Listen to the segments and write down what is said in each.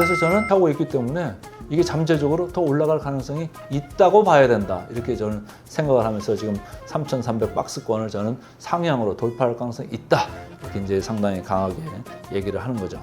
상태에서 저는 하고 있기 때문에 이게 잠재적으로 더 올라갈 가능성이 있다고 봐야 된다. 이렇게 저는 생각을 하면서 지금 3,300 박스권을 저는 상향으로 돌파할 가능성이 있다. 이렇게 이제 상당히 강하게 얘기를 하는 거죠.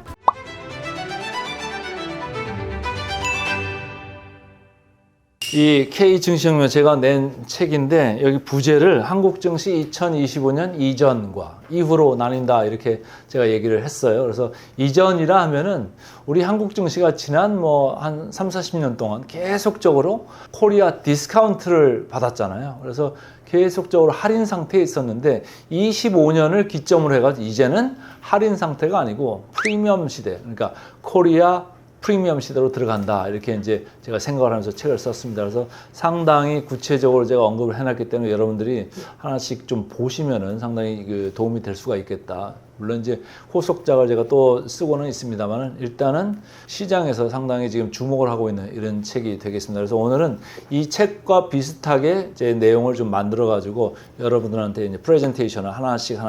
이 K증시혁명 제가 낸 책인데 여기 부제를 한국증시 2025년 이전과 이후로 나뉜다 이렇게 제가 얘기를 했어요. 그래서 이전이라 하면은 우리 한국증시가 지난 한 3, 40년 동안 계속적으로 코리아 디스카운트를 받았잖아요. 그래서 계속적으로 할인 상태에 있었는데 25년을 기점으로 해가지고 이제는 할인 상태가 아니고 프리미엄 시대, 그러니까 코리아 프리미엄 시대로 들어간다. 이렇게 이제 제가 생각을 하면서 책을 썼습니다. 그래서 상당히 구체적으로 제가 언급을 해놨기 때문에 여러분들이 하나씩 좀 보시면은 상당히 도움이 될 수가 있겠다. 물론 이제 후속작을 제가 또 쓰고는 있습니다만은 일단은 시장에서 상당히 지금 주목을 하고 있는 이런 책이 되겠습니다. 그래서 오늘은 이 책과 비슷하게 제 내용을 좀 만들어 가지고 여러분들한테 이제 프레젠테이션을 하나씩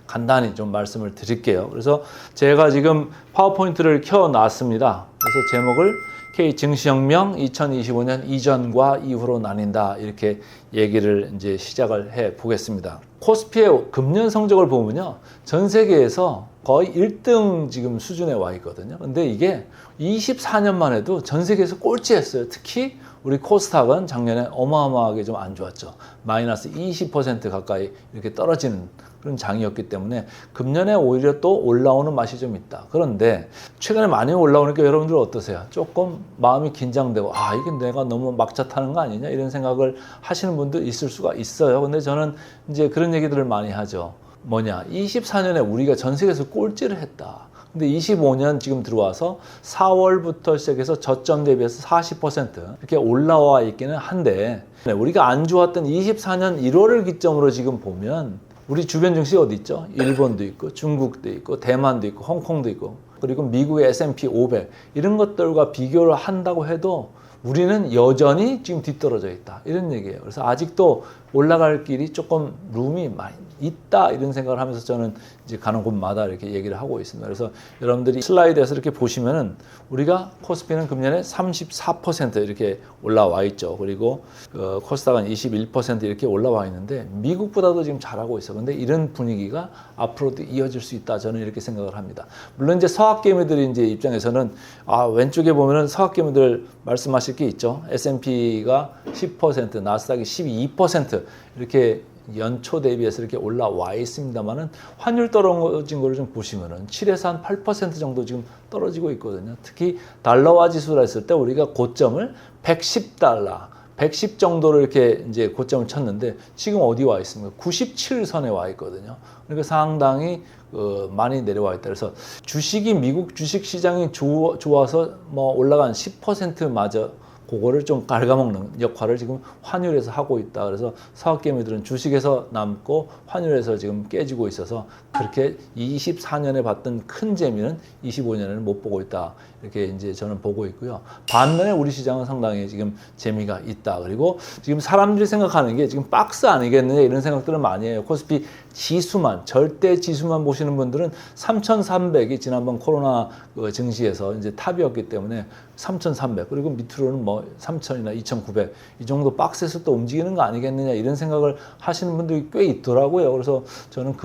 간단히 좀 말씀을 드릴게요. 그래서 제가 지금 파워포인트를 켜 놨습니다. 그래서 제목을 K증시혁명 2025년 이전과 이후로 나뉜다 이렇게 얘기를 이제 시작을 해 보겠습니다. 코스피의 금년 성적을 보면요, 전 세계에서 거의 1등 지금 수준에 와 있거든요. 근데 이게 24년만 해도 전 세계에서 꼴찌했어요. 특히 우리 코스닥은 작년에 어마어마하게 좀 안 좋았죠. 마이너스 20% 가까이 이렇게 떨어지는 그런 장이었기 때문에 금년에 오히려 또 올라오는 맛이 좀 있다. 그런데 최근에 많이 올라오니까 여러분들 어떠세요? 조금 마음이 긴장되고 이게 내가 너무 막차 타는 거 아니냐 이런 생각을 하시는 분도 있을 수가 있어요. 근데 저는 이제 그런 얘기들을 많이 하죠. 24년에 우리가 전 세계에서 꼴찌를 했다. 근데 25년 지금 들어와서 4월부터 시작해서 저점 대비해서 40% 이렇게 올라와 있기는 한데 우리가 안 좋았던 24년 1월을 기점으로 지금 보면 우리 주변 증시 어디 있죠? 일본도 있고 중국도 있고 대만도 있고 홍콩도 있고 그리고 미국의 S&P 500 이런 것들과 비교를 한다고 해도 우리는 여전히 지금 뒤떨어져 있다 이런 얘기예요. 그래서 아직도 올라갈 길이 조금 룸이 많이 있다 이런 생각을 하면서 저는 이제 가는 곳마다 이렇게 얘기를 하고 있습니다. 그래서 여러분들이 슬라이드에서 이렇게 보시면은 우리가 코스피는 금년에 34% 이렇게 올라와 있죠. 그리고 코스닥은 21% 이렇게 올라와 있는데 미국보다도 지금 잘하고 있어. 근데 이런 분위기가 앞으로도 이어질 수 있다 저는 이렇게 생각을 합니다. 물론 이제 서학개미들이 이제 입장에서는 왼쪽에 보면은 서학개미들 말씀하실 게 있죠. S&P가 10%, 나스닥이 12% 이렇게 연초 대비해서 이렇게 올라와 있습니다만은 환율 떨어진 거를 좀 보시면은 7에서 한 8% 정도 지금 떨어지고 있거든요. 특히 달러화 지수라 했을 때 우리가 고점을 110달러, 110 정도로 이렇게 이제 고점을 쳤는데 지금 어디 와 있습니까? 97선에 와 있거든요. 그러니까 상당히 많이 내려와 있다. 그래서 주식이 미국 주식 시장이 좋아서 올라간 10%마저 그거를 좀 갉아먹는 역할을 지금 환율에서 하고 있다. 그래서 서학개미들은 주식에서 남고 환율에서 지금 깨지고 있어서 그렇게 24년에 봤던 큰 재미는 25년에는 못 보고 있다. 이렇게 이제 저는 보고 있고요. 반면에 우리 시장은 상당히 지금 재미가 있다. 그리고 지금 사람들이 생각하는 게 지금 박스 아니겠느냐 이런 생각들을 많이 해요. 코스피 지수만, 절대 지수만 보시는 분들은 3,300이 지난번 코로나 증시에서 이제 탑이었기 때문에 3,300 그리고 밑으로는 3,000이나 2,900 이 정도 박스에서 또 움직이는 거 아니겠느냐 이런 생각을 하시는 분들이 꽤 있더라고요. 그래서 저는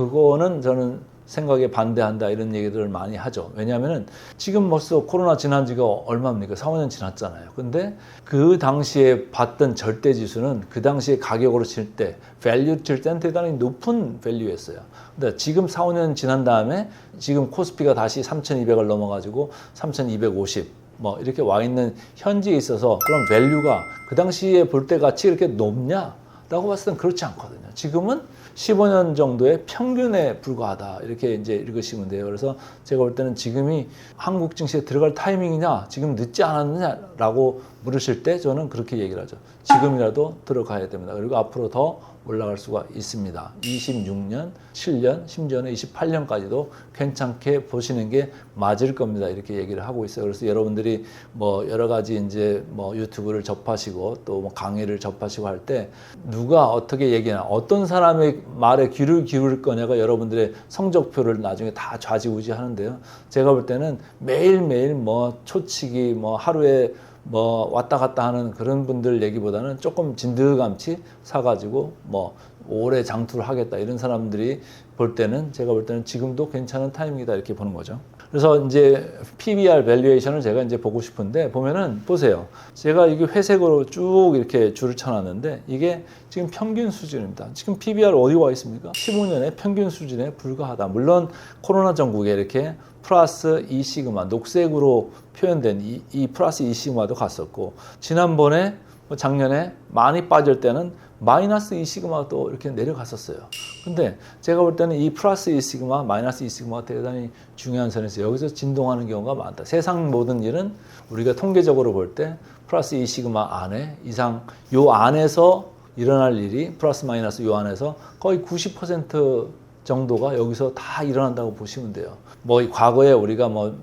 생각에 반대한다 이런 얘기들을 많이 하죠. 왜냐하면은 지금 벌써 코로나 지난 지가 얼마입니까? 4, 5년 지났잖아요. 근데 그 당시에 봤던 절대 지수는 그 당시에 가격으로 칠 때, 밸류 칠 때는 대단히 높은 밸류였어요. 근데 지금 4, 5년 지난 다음에 지금 코스피가 다시 3,200을 넘어가지고 3,250 이렇게 와 있는 현지에 있어서 그런 밸류가 그 당시에 볼 때 같이 이렇게 높냐? 라고 봤을 땐 그렇지 않거든요. 지금은 15년 정도의 평균에 불과하다. 이렇게 이제 읽으시면 돼요. 그래서 제가 볼 때는 지금이 한국 증시에 들어갈 타이밍이냐, 지금 늦지 않았느냐라고 물으실 때 저는 그렇게 얘기를 하죠. 지금이라도 들어가야 됩니다. 그리고 앞으로 더 올라갈 수가 있습니다. 26년, 7년, 심지어는 28년까지도 괜찮게 보시는 게 맞을 겁니다. 이렇게 얘기를 하고 있어요. 그래서 여러분들이 뭐 여러 가지 이제 뭐 유튜브를 접하시고 또 뭐 강의를 접하시고 할 때 누가 어떻게 얘기하나 어떤 사람의 말에 귀를 기울일 거냐가 여러분들의 성적표를 나중에 다 좌지우지 하는데요. 제가 볼 때는 매일매일 뭐 초치기 뭐 하루에 뭐 왔다 갔다 하는 그런 분들 얘기보다는 조금 진드감치 사가지고 뭐 오래 장투를 하겠다 이런 사람들이 볼 때는 제가 볼 때는 지금도 괜찮은 타이밍이다 이렇게 보는 거죠. 그래서 이제 PBR 밸류에이션을 제가 이제 보고 싶은데 보면은 보세요. 제가 이게 회색으로 쭉 이렇게 줄을 쳐놨는데 이게 지금 평균 수준입니다. 지금 PBR 어디 와 있습니까? 15년의 평균 수준에 불과하다. 물론 코로나 전국에 이렇게 플러스 2시그마 녹색으로 표현된 이 플러스 2시그마도 갔었고 지난번에 작년에 많이 빠질 때는 마이너스 2시그마가 또 이렇게 내려갔었어요. 근데 제가 볼 때는 이 플러스 2시그마, 마이너스 2시그마가 대단히 중요한 선에서 여기서 진동하는 경우가 많다. 세상 모든 일은 우리가 통계적으로 볼 때 플러스 2시그마 안에 이상 요 안에서 일어날 일이 플러스 마이너스 요 안에서 거의 90% 정도가 여기서 다 일어난다고 보시면 돼요. 뭐 과거에 우리가 뭐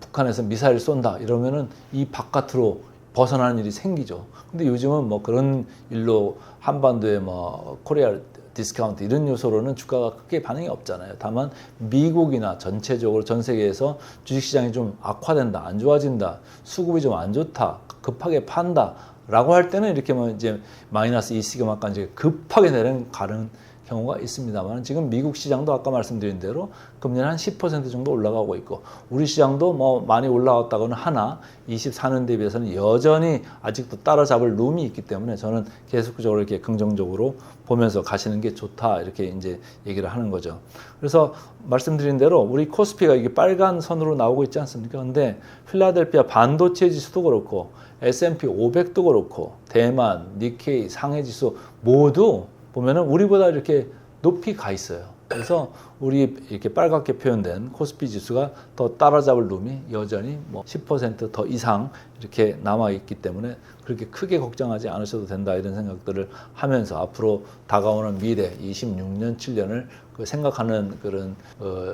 북한에서 미사일 쏜다 이러면은 이 바깥으로 벗어나는 일이 생기죠. 근데 요즘은 뭐 그런 일로 한반도에 뭐 코리아 디스카운트 이런 요소로는 주가가 크게 반응이 없잖아요. 다만 미국이나 전체적으로 전 세계에서 주식시장이 좀 악화된다, 안 좋아진다, 수급이 좀 안 좋다, 급하게 판다 라고 할 때는 이렇게 뭐 이제 마이너스 2시그마까지 급하게 가는 경우가 있습니다만 지금 미국 시장도 아까 말씀드린 대로 금년 한 10% 정도 올라가고 있고 우리 시장도 뭐 많이 올라왔다고는 하나 24년 대비해서는 여전히 아직도 따라잡을 룸이 있기 때문에 저는 계속적으로 이렇게 긍정적으로 보면서 가시는 게 좋다 이렇게 이제 얘기를 하는 거죠. 그래서 말씀드린 대로 우리 코스피가 이게 빨간 선으로 나오고 있지 않습니까? 근데 필라델피아 반도체 지수도 그렇고 S&P 500도 그렇고 대만, 니케이, 상해 지수 모두 보면은 우리보다 이렇게 높이 가 있어요. 그래서 우리 이렇게 빨갛게 표현된 코스피 지수가 더 따라잡을 룸이 여전히 뭐 10% 더 이상 이렇게 남아 있기 때문에 그렇게 크게 걱정하지 않으셔도 된다 이런 생각들을 하면서 앞으로 다가오는 미래 26년, 7년을 생각하는 그런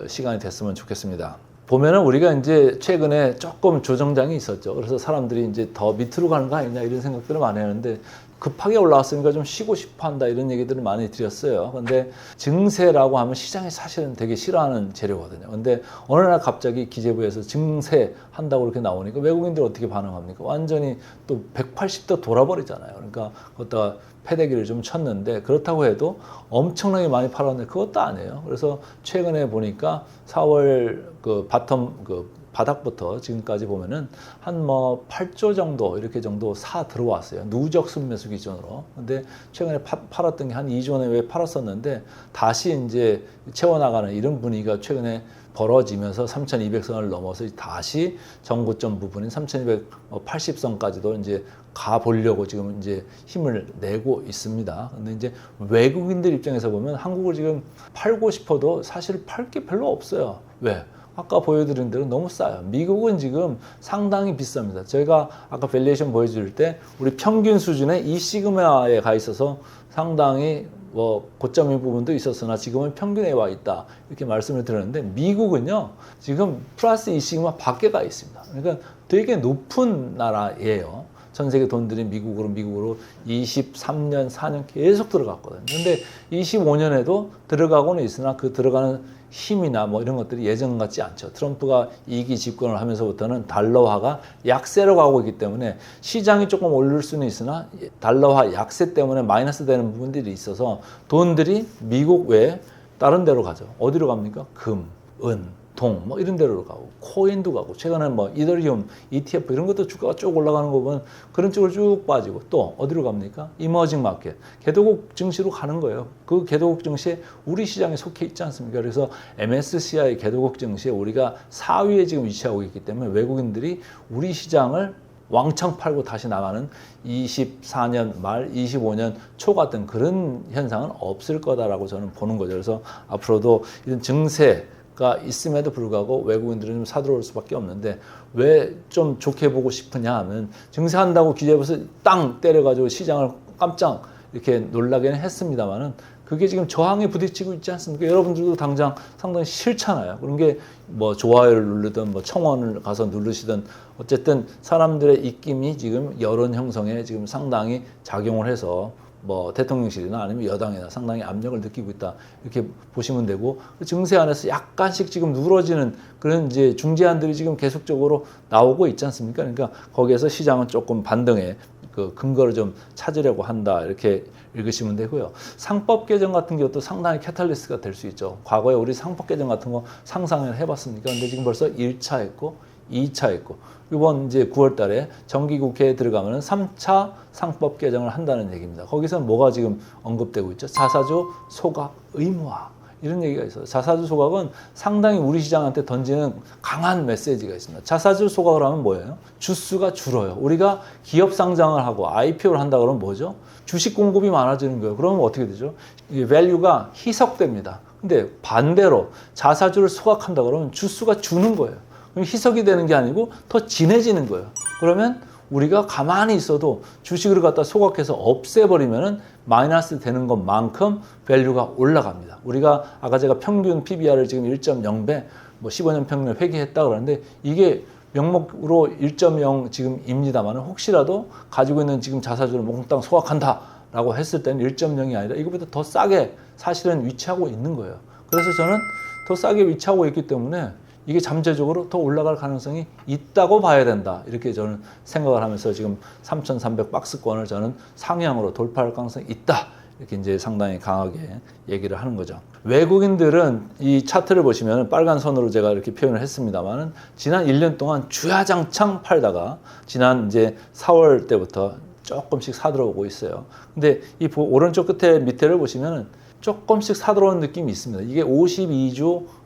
시간이 됐으면 좋겠습니다. 보면은 우리가 이제 최근에 조금 조정장이 있었죠. 그래서 사람들이 이제 더 밑으로 가는 거 아니냐 이런 생각들을 많이 하는데 급하게 올라왔으니까 좀 쉬고 싶어 한다 이런 얘기들을 많이 드렸어요. 근데 증세라고 하면 시장이 사실은 되게 싫어하는 재료거든요. 근데 어느 날 갑자기 기재부에서 증세 한다고 이렇게 나오니까 외국인들 어떻게 반응합니까? 완전히 또 180도 돌아버리잖아요. 그러니까 거기다가 패대기를 좀 쳤는데 그렇다고 해도 엄청나게 많이 팔았는데 그것도 아니에요. 그래서 최근에 보니까 4월 그 바텀 바닥부터 지금까지 보면은 한 뭐 8조 정도 이렇게 정도 사 들어왔어요. 누적 순매수 기준으로. 근데 최근에 팔았던 게 한 2조 원에 왜 팔았었는데 다시 이제 채워나가는 이런 분위기가 최근에 벌어지면서 3,200선을 넘어서 다시 정고점 부분인 3,280선까지도 이제 가보려고 지금 이제 힘을 내고 있습니다. 근데 이제 외국인들 입장에서 보면 한국을 지금 팔고 싶어도 사실 팔 게 별로 없어요. 왜? 아까 보여드린 대로 너무 싸요. 미국은 지금 상당히 비쌉니다. 저희가 아까 밸류에이션 보여줄 때 우리 평균 수준의 2시그마에 가 있어서 상당히 뭐 고점인 부분도 있었으나 지금은 평균에 와 있다 이렇게 말씀을 드렸는데 미국은요 지금 플러스 2시그마 밖에 가 있습니다. 그러니까 되게 높은 나라예요. 전 세계 돈들이 미국으로 23년, 4년 계속 들어갔거든요. 근데 25년에도 들어가고는 있으나 그 들어가는 힘이나 뭐 이런 것들이 예전 같지 않죠. 트럼프가 2기 집권을 하면서부터는 달러화가 약세로 가고 있기 때문에 시장이 조금 오를 수는 있으나 달러화 약세 때문에 마이너스 되는 부분들이 있어서 돈들이 미국 외에 다른 데로 가죠. 어디로 갑니까? 금, 은, 동, 뭐 이런 데로 가고, 코인도 가고, 최근에 뭐 이더리움, ETF 이런 것도 주가가 쭉 올라가는 거 보면 그런 쪽으로 쭉 빠지고, 또 어디로 갑니까? 이머징 마켓, 개도국 증시로 가는 거예요. 그 개도국 증시에 우리 시장에 속해 있지 않습니까? 그래서 MSCI 개도국 증시에 우리가 4위에 지금 위치하고 있기 때문에 외국인들이 우리 시장을 왕창 팔고 다시 나가는 24년 말 25년 초 같은 그런 현상은 없을 거다라고 저는 보는 거죠. 그래서 앞으로도 이런 증세가 있음에도 불구하고 외국인들은 좀 사들어올 수밖에 없는데 왜 좀 좋게 보고 싶으냐 하면 증세한다고 기재부에서 땅 때려가지고 시장을 깜짝 이렇게 놀라게는 했습니다만은 그게 지금 저항에 부딪히고 있지 않습니까? 여러분들도 당장 상당히 싫잖아요. 그런 게 뭐 좋아요를 누르든 뭐 청원을 가서 누르시든 어쨌든 사람들의 입김이 지금 여론 형성에 지금 상당히 작용을 해서 뭐 대통령실이나 아니면 여당이나 상당히 압력을 느끼고 있다 이렇게 보시면 되고 증세 안에서 약간씩 지금 누그러지는 그런 이제 중재안들이 지금 계속적으로 나오고 있지 않습니까? 그러니까 거기에서 시장은 조금 반등에 그 근거를 좀 찾으려고 한다 이렇게 읽으시면 되고요. 상법 개정 같은 것도 상당히 캐탈리스트가 될 수 있죠. 과거에 우리 상법 개정 같은 거 상상을 해봤습니까? 근데 지금 벌써 1차 했고 2차 했고 이번 이제 9월 달에 정기국회에 들어가면 3차 상법 개정을 한다는 얘기입니다. 거기서 뭐가 지금 언급되고 있죠? 자사주 소각 의무화 이런 얘기가 있어요. 자사주 소각은 상당히 우리 시장한테 던지는 강한 메시지가 있습니다. 자사주 소각을 하면 뭐예요? 주수가 줄어요. 우리가 기업 상장을 하고 IPO를 한다 그러면 뭐죠? 주식 공급이 많아지는 거예요. 그러면 어떻게 되죠? 이 밸류가 희석됩니다. 근데 반대로 자사주를 소각한다 그러면 주수가 주는 거예요. 그럼 희석이 되는 게 아니고 더 진해지는 거예요. 그러면 우리가 가만히 있어도 주식을 갖다 소각해서 없애버리면은 마이너스 되는 것만큼 밸류가 올라갑니다. 우리가 아까 제가 평균 PBR을 지금 1.0배, 뭐 15년 평균을 회귀했다 그러는데 이게 명목으로 1.0 지금입니다만 혹시라도 가지고 있는 지금 자사주를 몽땅 소각한다라고 했을 때는 1.0이 아니라 이거보다 더 싸게 사실은 위치하고 있는 거예요. 그래서 저는 더 싸게 위치하고 있기 때문에 이게 잠재적으로 더 올라갈 가능성이 있다고 봐야 된다. 이렇게 저는 생각을 하면서 지금 3,300 박스권을 저는 상향으로 돌파할 가능성이 있다. 이렇게 이제 상당히 강하게 얘기를 하는 거죠. 외국인들은 이 차트를 보시면 빨간 선으로 제가 이렇게 표현을 했습니다만은 지난 1년 동안 주야장창 팔다가 지난 이제 4월 때부터 조금씩 사들어오고 있어요. 근데 이 오른쪽 끝에 밑에를 보시면은 조금씩 사들어오는 느낌이 있습니다. 이게 52주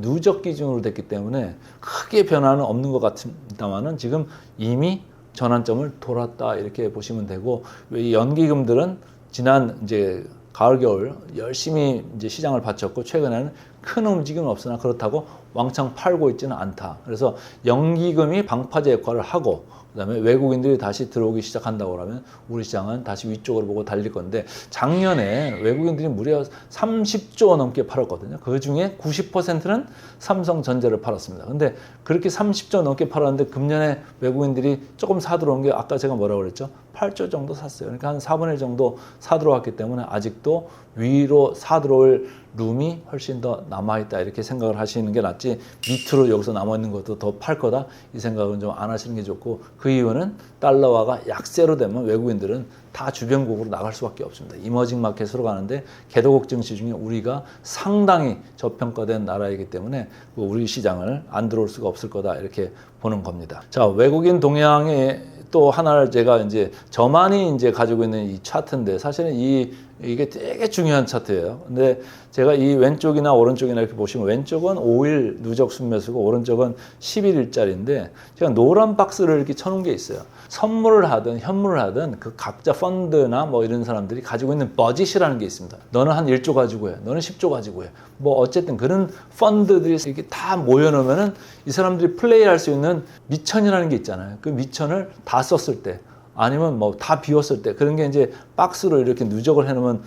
누적 기준으로 됐기 때문에 크게 변화는 없는 것 같습니다만은 지금 이미 전환점을 돌았다 이렇게 보시면 되고 이 연기금들은 지난 이제 가을 겨울 열심히 이제 시장을 바쳤고 최근에는 큰 움직임은 없으나 그렇다고 왕창 팔고 있지는 않다. 그래서 연기금이 방파제 역할을 하고 그다음에 외국인들이 다시 들어오기 시작한다고 하면 우리 시장은 다시 위쪽으로 보고 달릴 건데 작년에 외국인들이 무려 30조 넘게 팔았거든요. 그 중에 90%는 삼성전자를 팔았습니다. 근데 그렇게 30조 넘게 팔았는데 금년에 외국인들이 조금 사들어온 게 아까 제가 뭐라고 그랬죠? 8조 정도 샀어요. 그러니까 한 4분의 1 정도 사들어왔기 때문에 아직도 위로 사들어올 룸이 훨씬 더 남아있다 이렇게 생각을 하시는 게 낫지 밑으로 여기서 남아있는 것도 더 팔 거다 이 생각은 좀 안 하시는 게 좋고 그 이유는 달러화가 약세로 되면 외국인들은 다 주변국으로 나갈 수밖에 없습니다. 이머징 마켓으로 가는데 개도국 증시 중에 우리가 상당히 저평가된 나라이기 때문에 우리 시장을 안 들어올 수가 없을 거다 이렇게 보는 겁니다. 자, 외국인 동향에 또 하나를 제가 이제 저만이 이제 가지고 있는 이 차트인데 사실은 이게 되게 중요한 차트예요. 근데 제가 이 왼쪽이나 오른쪽이나 이렇게 보시면 왼쪽은 5일 누적 순매수고 오른쪽은 11일짜리인데 제가 노란 박스를 이렇게 쳐놓은 게 있어요. 선물을 하든 현물을 하든 그 각자 펀드나 뭐 이런 사람들이 가지고 있는 버짓이라는 게 있습니다. 너는 한 1조 가지고 해. 너는 10조 가지고 해. 뭐 어쨌든 그런 펀드들이 이렇게 다 모여놓으면은 이 사람들이 플레이할 수 있는 미천이라는 게 있잖아요. 그 미천을 다 썼을 때 아니면 뭐 다 비웠을 때 그런 게 이제 박스로 이렇게 누적을 해놓으면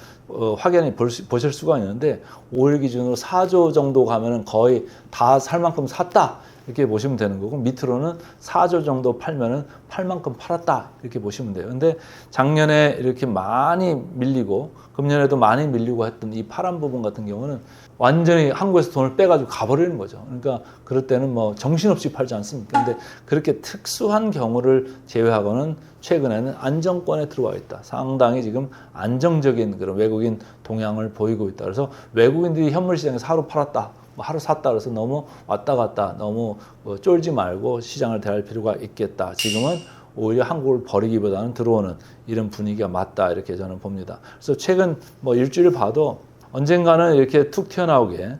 확연히 보실 수가 있는데 5일 기준으로 4조 정도 가면은 거의 다 살 만큼 샀다 이렇게 보시면 되는 거고 밑으로는 4조 정도 팔면은 팔 만큼 팔았다 이렇게 보시면 돼요. 근데 작년에 이렇게 많이 밀리고 금년에도 많이 밀리고 했던 이 파란 부분 같은 경우는 완전히 한국에서 돈을 빼가지고 가버리는 거죠. 그러니까 그럴 때는 뭐 정신없이 팔지 않습니까? 근데 그렇게 특수한 경우를 제외하고는 최근에는 안정권에 들어와 있다. 상당히 지금 안정적인 그런 외국인 동향을 보이고 있다. 그래서 외국인들이 현물 시장에서 하루 팔았다. 하루 샀다 그래서 너무 왔다 갔다 너무 쫄지 말고 시장을 대할 필요가 있겠다. 지금은 오히려 한국을 버리기보다는 들어오는 이런 분위기가 맞다 이렇게 저는 봅니다. 그래서 최근 뭐 일주일 봐도 언젠가는 이렇게 툭 튀어나오게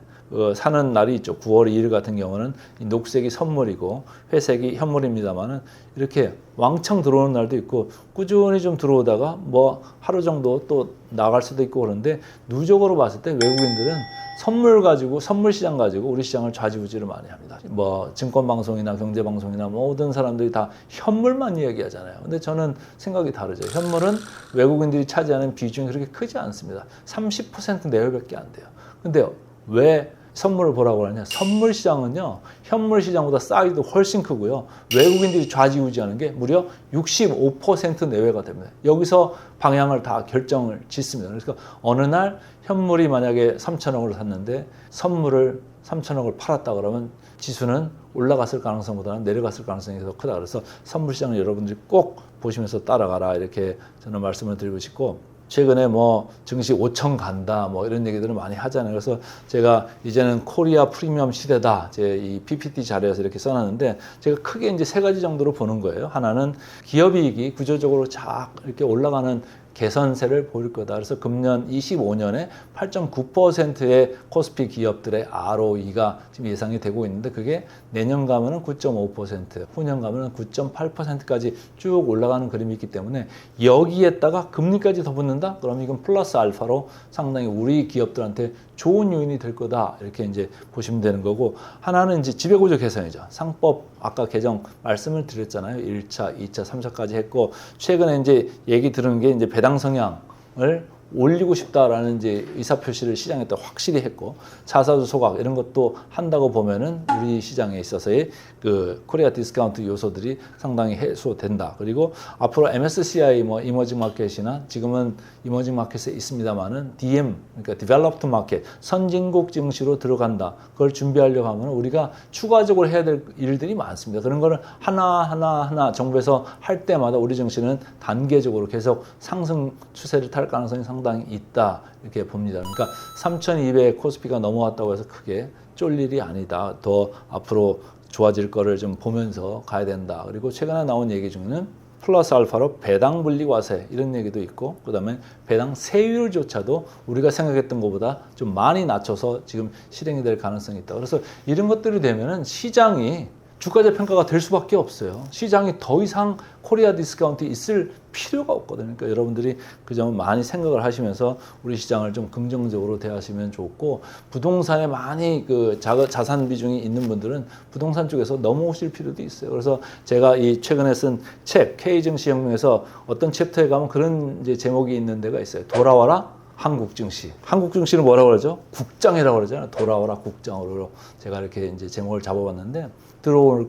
사는 날이 있죠. 9월 2일 같은 경우는 이 녹색이 선물이고 회색이 현물입니다만은 이렇게 왕창 들어오는 날도 있고 꾸준히 좀 들어오다가 뭐 하루 정도 또 나갈 수도 있고 그런데 누적으로 봤을 때 외국인들은 선물 가지고 선물 시장 가지고 우리 시장을 좌지우지를 많이 합니다. 뭐 증권 방송이나 경제 방송이나 모든 사람들이 다 현물만 이야기하잖아요. 근데 저는 생각이 다르죠. 현물은 외국인들이 차지하는 비중이 그렇게 크지 않습니다. 30% 내외밖에 안 돼요. 근데 왜 선물을 보라고 하냐? 선물 시장은요, 현물 시장보다 사이즈도 훨씬 크고요. 외국인들이 좌지우지하는 게 무려 65% 내외가 됩니다. 여기서 방향을 다 결정을 짓습니다. 그래서 어느 날 현물이 만약에 3천억으로 샀는데 선물을 3천억을 팔았다 그러면 지수는 올라갔을 가능성보다는 내려갔을 가능성이 더 크다. 그래서 선물 시장을 여러분들이 꼭 보시면서 따라가라 이렇게 저는 말씀을 드리고 싶고, 최근에 뭐 증시 5천 간다 뭐 이런 얘기들을 많이 하잖아요. 그래서 제가 이제는 코리아 프리미엄 시대다 제 이 PPT 자료에서 이렇게 써놨는데 제가 크게 이제 세 가지 정도로 보는 거예요. 하나는 기업이익이 구조적으로 쫙 이렇게 올라가는 개선세를 보일 거다. 그래서 금년 25년에 8.9%의 코스피 기업들의 ROE가 지금 예상이 되고 있는데 그게 내년 가면은 9.5%, 후년 가면은 9.8%까지 쭉 올라가는 그림이 있기 때문에 여기에다가 금리까지 더 붙는다? 그럼 이건 플러스 알파로 상당히 우리 기업들한테 좋은 요인이 될 거다. 이렇게 이제 보시면 되는 거고, 하나는 이제 지배구조 개선이죠. 상법 아까 개정 말씀을 드렸잖아요. 1차, 2차, 3차까지 했고, 최근에 이제 얘기 들은 게 이제 배당 성향을 올리고 싶다라는 이제 의사표시를 시장에 또 확실히 했고, 자사주 소각 이런 것도 한다고 보면은 우리 시장에 있어서의 그 코리아 디스카운트 요소들이 상당히 해소된다. 그리고 앞으로 MSCI 뭐 이머징 마켓이나 지금은 이머징 마켓에 있습니다만은 DM 그러니까 디벨롭드 마켓 선진국 증시로 들어간다. 그걸 준비하려고 하면 우리가 추가적으로 해야 될 일들이 많습니다. 그런 거를 하나 정부에서 할 때마다 우리 증시는 단계적으로 계속 상승 추세를 탈 가능성이 상당히 있다 이렇게 봅니다. 그러니까 3,200 코스피가 넘어왔다고 해서 크게 쫄 일이 아니다. 더 앞으로 좋아질 거를 좀 보면서 가야 된다. 그리고 최근에 나온 얘기 중에는 플러스 알파로 배당 분리과세 이런 얘기도 있고, 그다음에 배당 세율조차도 우리가 생각했던 것보다 좀 많이 낮춰서 지금 실행이 될 가능성이 있다. 그래서 이런 것들이 되면은 시장이 주가재 평가가 될 수밖에 없어요. 시장이 더 이상 코리아 디스카운트 있을 필요가 없거든요. 그러니까 여러분들이 그 점을 많이 생각을 하시면서 우리 시장을 좀 긍정적으로 대하시면 좋고, 부동산에 많이 그 자산 비중이 있는 분들은 부동산 쪽에서 넘어오실 필요도 있어요. 그래서 제가 이 최근에 쓴 책 K증시혁명에서 어떤 챕터에 가면 그런 이제 제목이 있는 데가 있어요. 돌아와라 한국 증시. 한국 증시는 뭐라고 그러죠? 국장이라고 그러잖아요. 돌아와라 국장으로 제가 이렇게 이제 제목을 잡아봤는데 들어올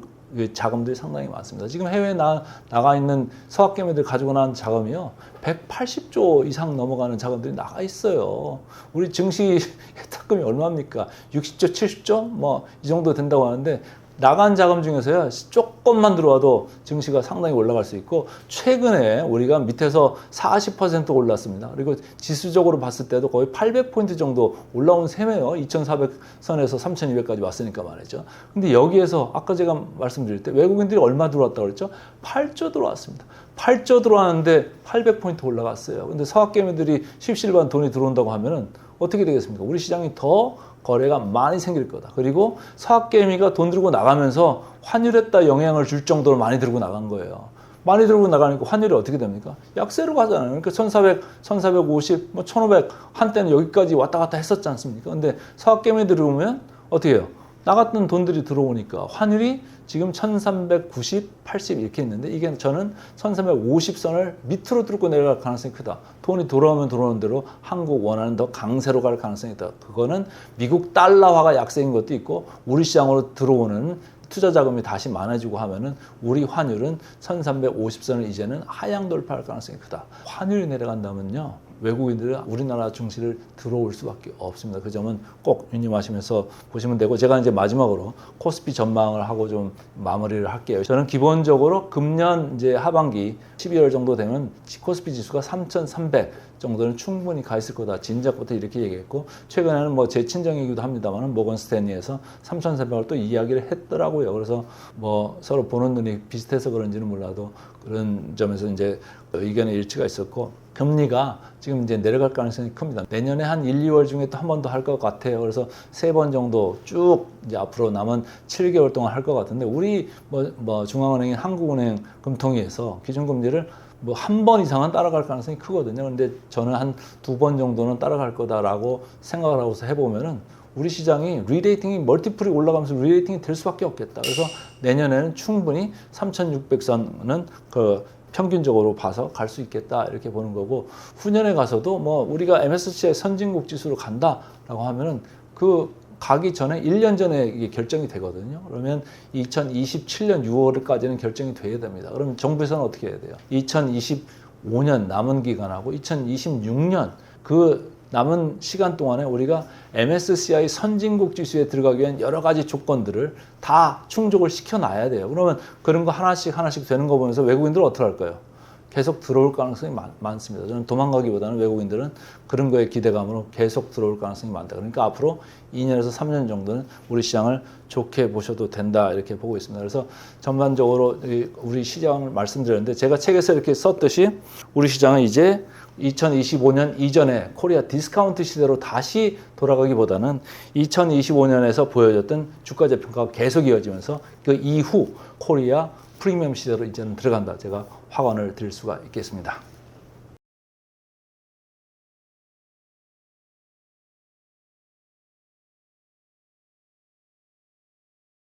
자금들이 상당히 많습니다. 지금 해외에 나가 있는 서학개미들 가지고 나온 자금이요. 180조 이상 넘어가는 자금들이 나가 있어요. 우리 증시 예탁금이 얼마입니까? 60조, 70조? 뭐 이 정도 된다고 하는데 나간 자금 중에서요, 조금만 들어와도 증시가 상당히 올라갈 수 있고, 최근에 우리가 밑에서 40% 올랐습니다. 그리고 지수적으로 봤을 때도 거의 800포인트 정도 올라온 셈이에요. 2,400선에서 3,200까지 왔으니까 말이죠. 근데 여기에서 아까 제가 말씀드릴 때 외국인들이 얼마 들어왔다고 그랬죠? 8조 들어왔습니다. 8조 들어왔는데 800포인트 올라갔어요. 근데 서학개미들이 십실반 돈이 들어온다고 하면은 어떻게 되겠습니까? 우리 시장이 더 거래가 많이 생길 거다. 그리고 서학개미가 돈 들고 나가면서 환율에다 영향을 줄 정도로 많이 들고 나간 거예요. 많이 들고 나가니까 환율이 어떻게 됩니까? 약세로 가잖아요. 그러니까 1,400, 1,450, 뭐 1,500 한때는 여기까지 왔다 갔다 했었지 않습니까? 근데 서학개미 들어오면 어떻게 해요? 나갔던 돈들이 들어오니까 환율이 지금 1390, 80 이렇게 있는데 이게 저는 1350선을 밑으로 뚫고 내려갈 가능성이 크다. 돈이 돌아오면 들어오는 대로 한국 원화는 더 강세로 갈 가능성이 있다. 그거는 미국 달러화가 약세인 것도 있고 우리 시장으로 들어오는 투자 자금이 다시 많아지고 하면은 우리 환율은 1350선을 이제는 하향 돌파할 가능성이 크다. 환율이 내려간다면요. 외국인들은 우리나라 증시를 들어올 수밖에 없습니다. 그 점은 꼭 유념하시면서 보시면 되고, 제가 이제 마지막으로 코스피 전망을 하고 좀 마무리를 할게요. 저는 기본적으로 금년 이제 하반기 12월 정도 되면 코스피 지수가 3,300 정도는 충분히 가 있을 거다. 진작부터 이렇게 얘기했고, 최근에는 뭐 제 친정이기도 합니다만 모건 스탠리에서 3,300을 또 이야기를 했더라고요. 그래서 뭐 서로 보는 눈이 비슷해서 그런지는 몰라도 그런 점에서 이제 의견의 일치가 있었고, 금리가 지금 지금 이제 내려갈 가능성이 큽니다. 내년에 한 1, 2월 중에 또 한 번 더 할 것 같아요. 그래서 3번 정도 쭉 이제 앞으로 남은 7개월 동안 할 것 같은데 우리 중앙은행인 한국은행 금통위에서 기준금리를 뭐 한 번 이상은 따라갈 가능성이 크거든요. 근데 저는 한 2번 정도는 따라갈 거다라고 생각을 하고서 해보면은 우리 시장이 리레이팅이 멀티플이 올라가면서 리레이팅이 될 수밖에 없겠다. 그래서 내년에는 충분히 3,600선은 그 평균적으로 봐서 갈 수 있겠다 이렇게 보는 거고, 후년에 가서도 뭐 우리가 MSCI 선진국 지수로 간다라고 하면은 그 가기 전에 1년 전에 이게 결정이 되거든요. 그러면 2027년 6월까지는 결정이 돼야 됩니다. 그럼 정부에서는 어떻게 해야 돼요? 2025년 남은 기간하고 2026년 그 남은 시간 동안에 우리가 MSCI 선진국 지수에 들어가기 위한 여러 가지 조건들을 다 충족을 시켜놔야 돼요. 그러면 그런 거 하나씩 되는 거 보면서 외국인들은 어떻게 할까요? 계속 들어올 가능성이 많습니다. 저는 도망가기보다는 외국인들은 그런 거에 기대감으로 계속 들어올 가능성이 많다. 그러니까 앞으로 2년에서 3년 정도는 우리 시장을 좋게 보셔도 된다 이렇게 보고 있습니다. 그래서 전반적으로 우리 시장을 말씀드렸는데 제가 책에서 이렇게 썼듯이 우리 시장은 이제 2025년 이전에 코리아 디스카운트 시대로 다시 돌아가기보다는 2025년에서 보여줬던 주가 재평가가 계속 이어지면서 그 이후 코리아 프리미엄 시대로 이제는 들어간다. 제가 확언을 드릴 수가 있겠습니다.